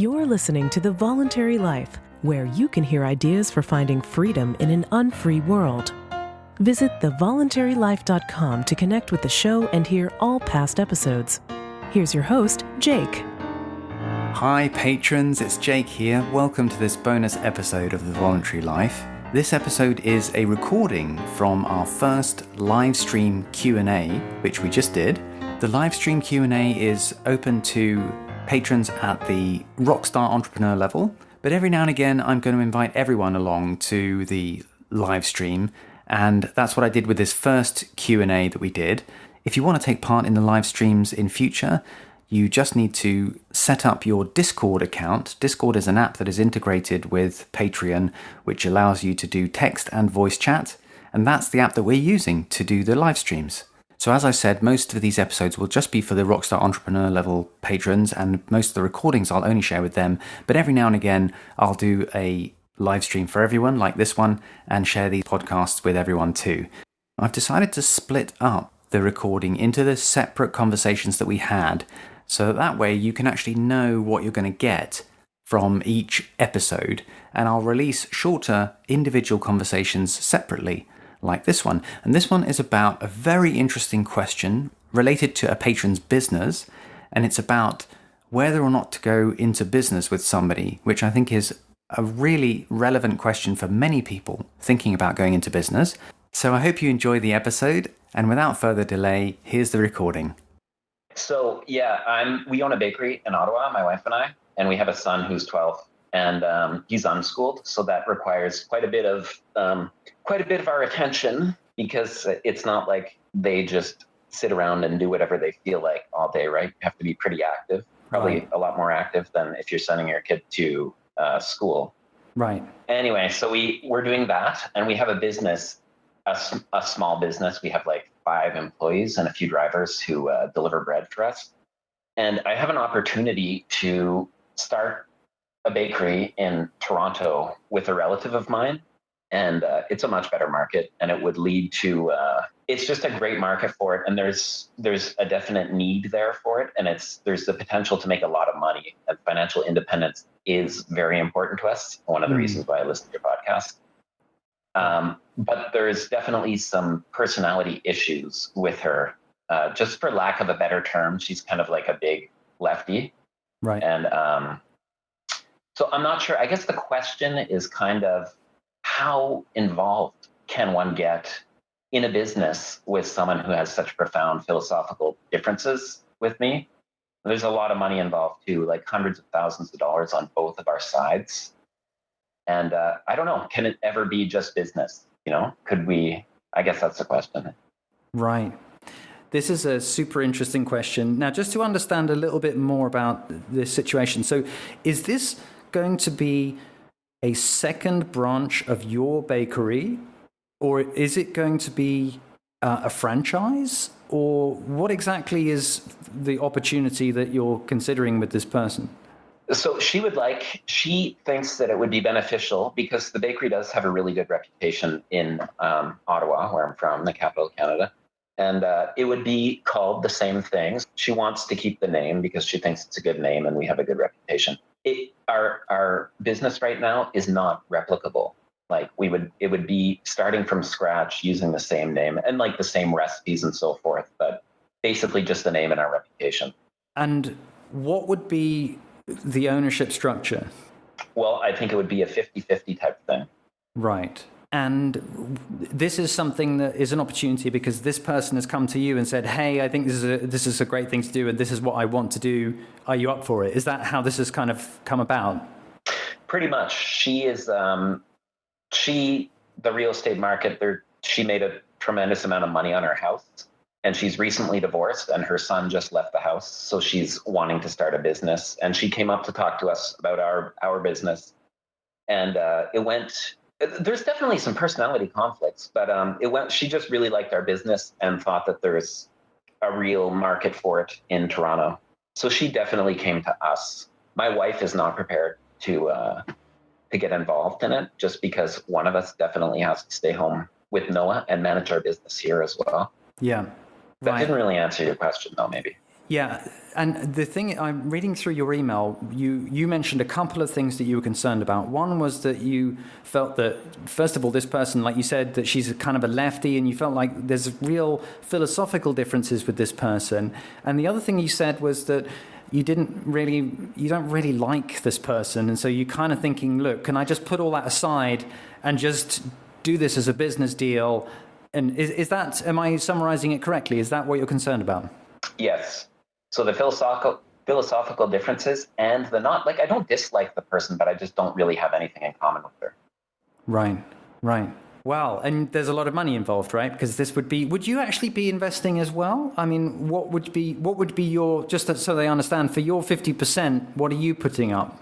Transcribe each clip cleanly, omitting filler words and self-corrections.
You're listening to The Voluntary Life, where you can hear ideas for finding freedom in an unfree world. Visit thevoluntarylife.com to connect with the show and hear all past episodes. Here's your host, Jake. Hi patrons, it's Jake here. Welcome to this bonus episode of The Voluntary Life. This episode is a recording from our first live stream Q&A, which we just did. The live stream Q&A is open to patrons at the Rockstar Entrepreneur level, but every now and again I'm going to invite everyone along to the live stream, and that's what I did with this first Q&A that we did. If you want to take part in the live streams in future, you just need to set up your Discord account. Discord is an app that is integrated with Patreon, which allows you to do text and voice chat, and that's the app that we're using to do the live streams. So as I said, most of these episodes will just be for the Rockstar Entrepreneur level patrons, and most of the recordings I'll only share with them. But every now and again, I'll do a live stream for everyone like this one and share these podcasts with everyone too. I've decided to split up the recording into the separate conversations that we had, so that way you can actually know what you're going to get from each episode. And I'll release shorter individual conversations separately, like this one. And this one is about a very interesting question related to a patron's business, and it's about whether or not to go into business with somebody, which I think is a really relevant question for many people thinking about going into business. So I hope you enjoy the episode, and without further delay, here's the recording. So we own a bakery in Ottawa, my wife and I, and we have a son who's 12. And he's unschooled, so that requires quite a bit of our attention, because it's not like they just sit around and do whatever they feel like all day, right? You have to be pretty active, probably Right. A lot more active than if you're sending your kid to school. Right. Anyway, so we're doing that, and we have a business, a small business. We have like 5 employees and a few drivers who deliver bread for us. And I have an opportunity to start a bakery in Toronto with a relative of mine, and it's a much better market, and it would lead to it's just a great market for it, and there's a definite need there for it, and there's the potential to make a lot of money, and financial independence is very important to us. One of the reasons why I listen to your podcast. But there's definitely some personality issues with her, just for lack of a better term. She's kind of like a big lefty, Right. and so I'm not sure. I guess the question is kind of, how involved can one get in a business with someone who has such profound philosophical differences with me? There's a lot of money involved too, like hundreds of thousands of dollars on both of our sides. And I don't know, can it ever be just business? Could we? I guess that's the question. Right. This is a super interesting question. Now, just to understand a little bit more about this situation. So is this going to be a second branch of your bakery, or is it going to be a franchise, or what exactly is the opportunity that you're considering with this person? So she thinks that it would be beneficial, because the bakery does have a really good reputation in Ottawa, where I'm from, the capital of Canada. And it would be called the same thing. She wants to keep the name because she thinks it's a good name and we have a good reputation. Our business right now is not replicable. Like it would be starting from scratch using the same name and like the same recipes and so forth, but basically just the name and our reputation. And what would be the ownership structure? Well, I think it would be a 50-50 type thing. Right. And this is something that is an opportunity because this person has come to you and said, hey, I think this is a great thing to do, and this is what I want to do. Are you up for it? Is that how this has kind of come about? Pretty much. She is, the real estate market, she made a tremendous amount of money on her house, and she's recently divorced, and her son just left the house. So she's wanting to start a business, and she came up to talk to us about our business. And there's definitely some personality conflicts, but she just really liked our business and thought that there's a real market for it in Toronto. So she definitely came to us. My wife is not prepared to get involved in it, just because one of us definitely has to stay home with Noah and manage our business here as well. Yeah. That didn't really answer your question, though, maybe. Yeah. and the thing, I'm reading through your email, you mentioned a couple of things that you were concerned about. One was that you felt that, first of all, this person, like you said, that she's kind of a lefty, and you felt like there's real philosophical differences with this person. And the other thing you said was that you don't really like this person, and so you're kind of thinking, look, can I just put all that aside and just do this as a business deal? And is that, am I summarizing it correctly? Is that what you're concerned about? Yes. So the philosophical differences and the not, like, I don't dislike the person, but I just don't really have anything in common with her. Right. Wow. And there's a lot of money involved, right? Because this would you actually be investing as well? I mean, what would be your, just so they understand, for your 50%, what are you putting up?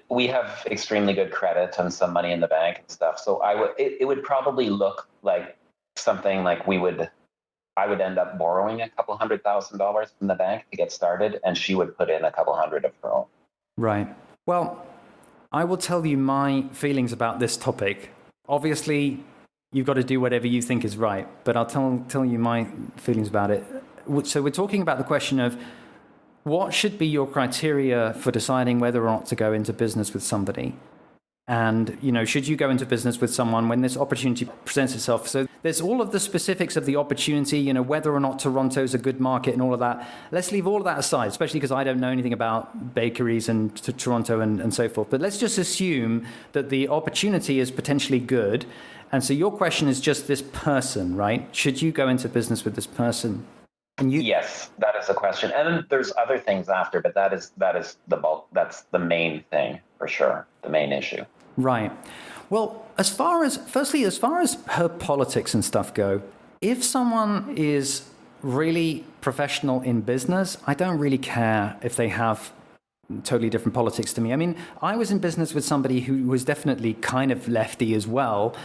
We have extremely good credit and some money in the bank and stuff. So it would probably look like something like I would end up borrowing a couple $100,000 from the bank to get started, and she would put in a couple hundred of her own. Right. Well, I will tell you my feelings about this topic. Obviously, you've got to do whatever you think is right, but I'll tell you my feelings about it. So we're talking about the question of what should be your criteria for deciding whether or not to go into business with somebody. And, should you go into business with someone when this opportunity presents itself? So there's all of the specifics of the opportunity, whether or not Toronto's a good market and all of that. Let's leave all of that aside, especially because I don't know anything about bakeries and Toronto and so forth. But let's just assume that the opportunity is potentially good. And so your question is just this person, right? Should you go into business with this person? Yes, that is the question. And then there's other things after, but that is the bulk. That's the main thing for sure, the main issue. Right. Well, as far as her politics and stuff go, if someone is really professional in business, I don't really care if they have totally different politics to me. I mean, I was in business with somebody who was definitely kind of lefty as well.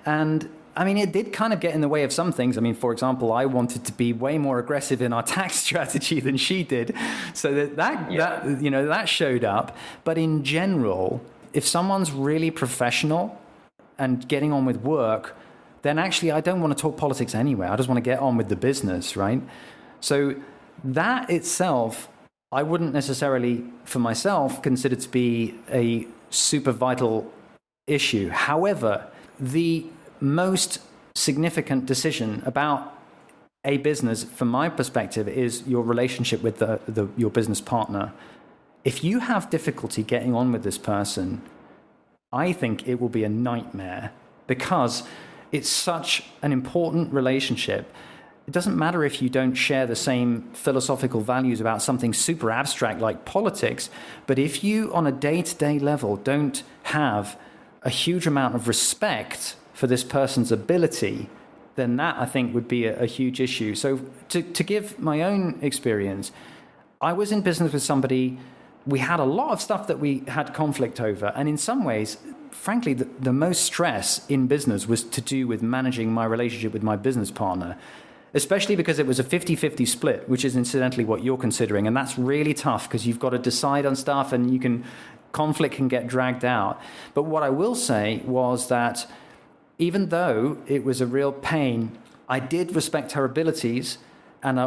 And I mean, it did kind of get in the way of some things. I mean, for example, I wanted to be way more aggressive in our tax strategy than she did. So that showed up. But in general, if someone's really professional and getting on with work, then actually I don't want to talk politics anyway. I just want to get on with the business, right? So that itself, I wouldn't necessarily, for myself, consider to be a super vital issue. However, the most significant decision about a business, from my perspective, is your relationship with your business partner. If you have difficulty getting on with this person, I think it will be a nightmare because it's such an important relationship. It doesn't matter if you don't share the same philosophical values about something super abstract like politics, but if you, on a day-to-day level, don't have a huge amount of respect for this person's ability, then that, I think, would be a huge issue. So to give my own experience, I was in business with somebody, we had a lot of stuff that we had conflict over. And in some ways, frankly, the most stress in business was to do with managing my relationship with my business partner, especially because it was a 50-50 split, which is incidentally what you're considering. And that's really tough because you've got to decide on stuff and conflict can get dragged out. But what I will say was that even though it was a real pain, I did respect her abilities, and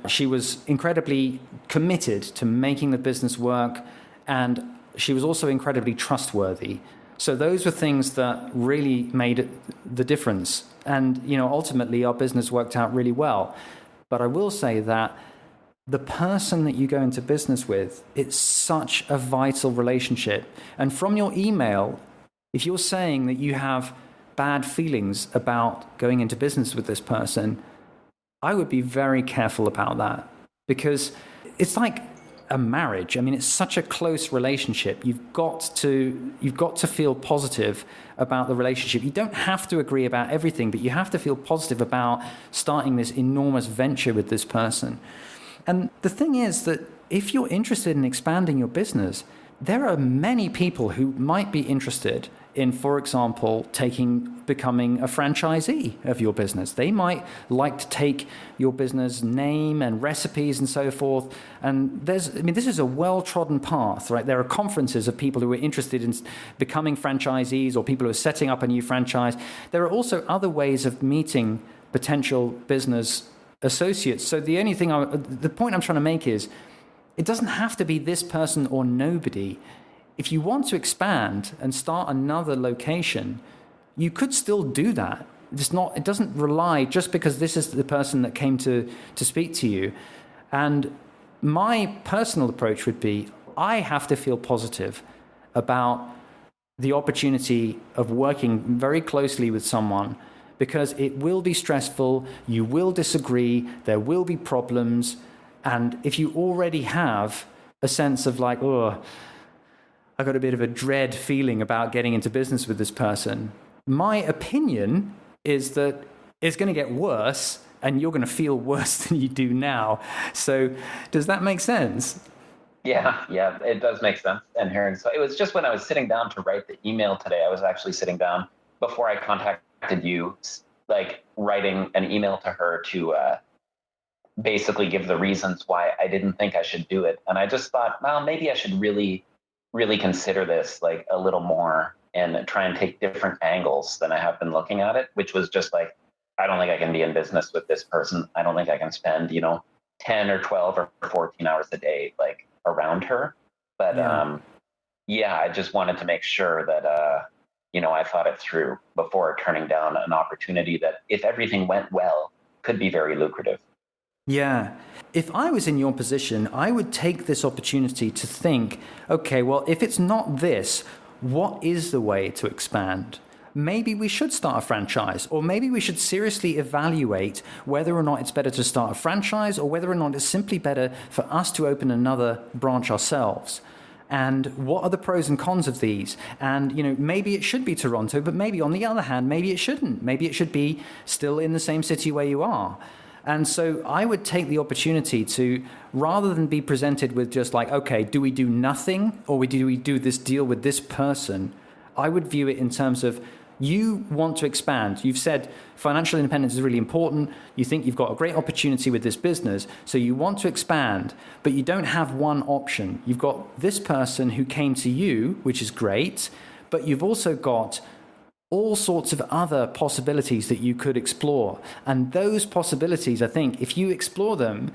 she was incredibly committed to making the business work, and she was also incredibly trustworthy. So those were things that really made the difference. And, ultimately our business worked out really well. But I will say that the person that you go into business with, it's such a vital relationship. And from your email, if you're saying that you have bad feelings about going into business with this person, I would be very careful about that, because it's like a marriage. I mean, it's such a close relationship. You've got to feel positive about the relationship. You don't have to agree about everything, but you have to feel positive about starting this enormous venture with this person. And the thing is that if you're interested in expanding your business, there are many people who might be interested in, for example, becoming a franchisee of your business. They might like to take your business name and recipes and so forth. And this is a well-trodden path, right? There are conferences of people who are interested in becoming franchisees or people who are setting up a new franchise. There are also other ways of meeting potential business associates. So the point I'm trying to make is, it doesn't have to be this person or nobody. If you want to expand and start another location, you could still do that. It doesn't rely just because this is the person that came to speak to you. And my personal approach would be, I have to feel positive about the opportunity of working very closely with someone, because it will be stressful, you will disagree, there will be problems. And if you already have a sense of like, oh, I got a bit of a dread feeling about getting into business with this person, my opinion is that it's going to get worse and you're going to feel worse than you do now. So does that make sense? Yeah, it does make sense. And hearing, so it was just when I was sitting down to write the email today, I was actually sitting down before I contacted you, like writing an email to her to basically give the reasons why I didn't think I should do it. And I just thought, well, maybe I should really, really consider this like a little more and try and take different angles than I have been looking at it, which was just like, I don't think I can be in business with this person. I don't think I can spend, 10 or 12 or 14 hours a day, like around her. But I just wanted to make sure that, I thought it through before turning down an opportunity that, if everything went well, could be very lucrative. Yeah. If I was in your position, I would take this opportunity to think, okay, well, if it's not this, what is the way to expand? Maybe we should start a franchise, or maybe we should seriously evaluate whether or not it's better to start a franchise, or whether or not it's simply better for us to open another branch ourselves. And what are the pros and cons of these? And, maybe it should be Toronto, but maybe on the other hand, maybe it shouldn't. Maybe it should be still in the same city where you are. And so I would take the opportunity to, rather than be presented with just like, okay, do we do nothing, or do we do this deal with this person? I would view it in terms of, you want to expand. You've said financial independence is really important. You think you've got a great opportunity with this business. So you want to expand, but you don't have one option. You've got this person who came to you, which is great, but you've also got all sorts of other possibilities that you could explore. And those possibilities, I think, if you explore them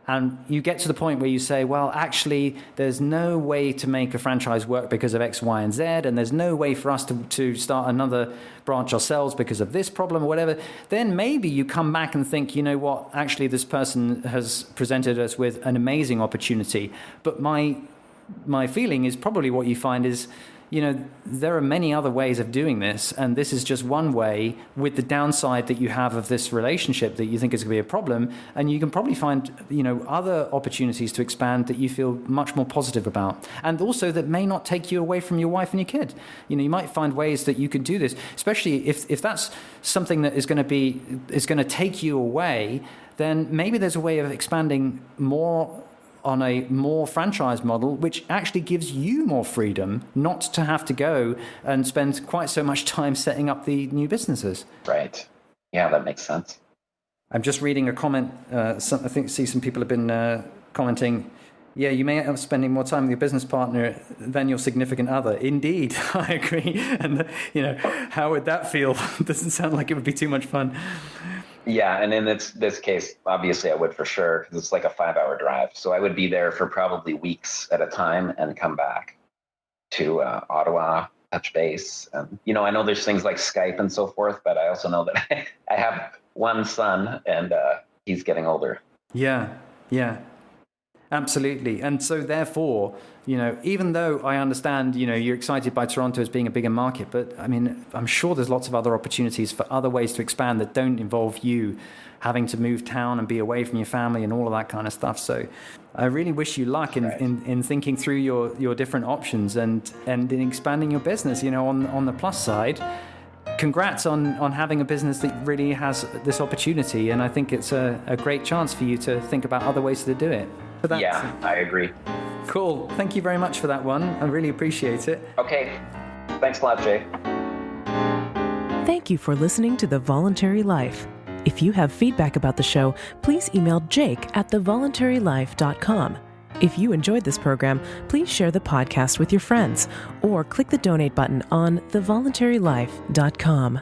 and you get to the point where you say, well, actually, there's no way to make a franchise work because of X, Y, and Z, and there's no way for us to start another branch ourselves because of this problem or whatever, then maybe you come back and think, you know what, actually, this person has presented us with an amazing opportunity. But my feeling is probably what you find is, there are many other ways of doing this, and this is just one way, with the downside that you have of this relationship that you think is going to be a problem. And you can probably find, other opportunities to expand that you feel much more positive about, and also that may not take you away from your wife and your kid. You might find ways that you could do this, especially if that's something that is going to take you away. Then maybe there's a way of expanding more on a more franchise model, which actually gives you more freedom not to have to go and spend quite so much time setting up the new businesses. Right. Yeah, that makes sense. I'm just reading a comment. I see some people have been commenting, yeah, you may end up spending more time with your business partner than your significant other. Indeed, I agree. And, how would that feel? Doesn't sound like it would be too much fun. Yeah, and in this case, obviously I would for sure, because it's like a 5-hour drive. So I would be there for probably weeks at a time and come back to Ottawa, touch base. And, I know there's things like Skype and so forth, but I also know that I have one son and he's getting older. Yeah, absolutely. And so therefore, even though I understand, you're excited by Toronto as being a bigger market, but I mean, I'm sure there's lots of other opportunities for other ways to expand that don't involve you having to move town and be away from your family and all of that kind of stuff. So I really wish you luck in thinking through your different options and in expanding your business. On the plus side, congrats on having a business that really has this opportunity. And I think it's a great chance for you to think about other ways to do it. Yeah, I agree. Cool. Thank you very much for that one. I really appreciate it. Okay. Thanks a lot, Jay. Thank you for listening to The Voluntary Life. If you have feedback about the show, please email jake@thevoluntarylife.com. If you enjoyed this program, please share the podcast with your friends or click the donate button on thevoluntarylife.com.